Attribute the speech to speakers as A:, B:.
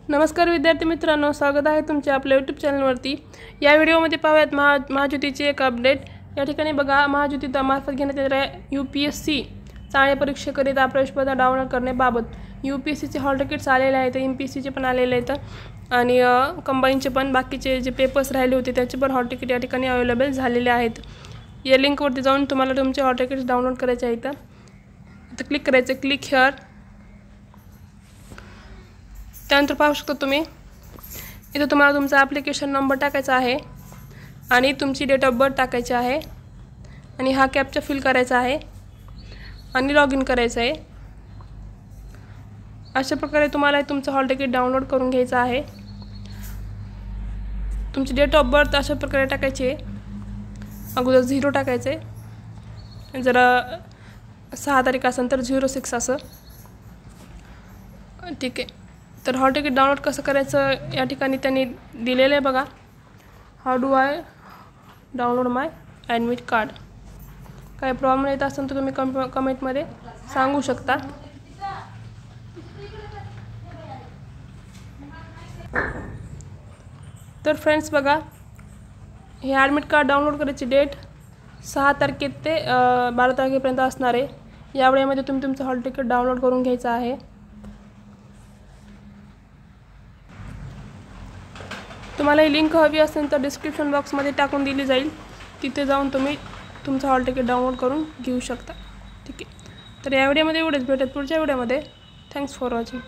A: नमस्कार विद्यार्थी मित्रांनो, स्वागत आहे तुमचे आपल्या YouTube चॅनलवरती। या व्हिडिओमध्ये पाहूयात महाज्योतीची एक अपडेट। या ठिकाणी बघा, महाज्योती मार्फत घेण्यात येणाऱ्या UPSC चांगल्या परीक्षेकरिता प्रवेशपत्र डाउनलोड करण्याबाबत UPSCचे हॉल तिकीट्स आलेले आहेत, MPSCचे पण आलेले आहेत आणि कंबाईनचे पण बाकीचे जे पेपर्स राहिले होते त्याचे पण हॉल तिकीट या ठिकाणी अवेलेबल झालेले आहेत। या लिंकवरती जाऊन तुम्हाला तुमचे हॉल तिकीट्स डाउनलोड करायचे आहेत। इथे क्लिक करायचं, क्लिक हिअर। त्यानंतर पाहू शकता तुम्ही इथे तुम्हाला तुमचा ॲप्लिकेशन नंबर टाकायचा आहे आणि तुमची डेट ऑफ बर्थ टाकायची आहे आणि हा कॅप्चा फिल करायचा आहे आणि लॉग इन करायचं आहे। अशा प्रकारे तुम्हाला तुमचं हॉल तिकीट डाउनलोड करून घ्यायचं आहे। तुमची डेट ऑफ बर्थ अशा प्रकारे टाकायची आहे। अगोदर 0 टाकायचं आहे, जर 6 तारीख असेल तर 06 असं, ठीक आहे। तर हॉल तिकीट डाउनलोड कसं करायचं या ठिकाणी त्यांनी दिलेलं आहे बघा। How do I download my admit card. काही प्रॉब्लेम येत असेल तर तुम्ही कमेंटमध्ये सांगू शकता। तर फ्रेंड्स बघा, हे ॲडमिट कार्ड डाउनलोड करायची डेट 6 तारखे ते 12 तारखेपर्यंत असणार आहे। या वेळेमध्ये तुम्ही तुमचं हॉल तिकीट डाउनलोड करून घ्यायचं आहे। तुम्हाला ही लिंक हवी असेल तर डिस्क्रिप्शन बॉक्समध्ये टाकून दिली जाईल, तिथे जाऊन तुम्ही तुमचं हॉल तिकीट डाउनलोड करून घेऊ शकता, ठीक आहे। तर या व्हिडिओमध्ये एवढेच, भेटत पुढच्या व्हिडिओमध्ये। Thanks for watching.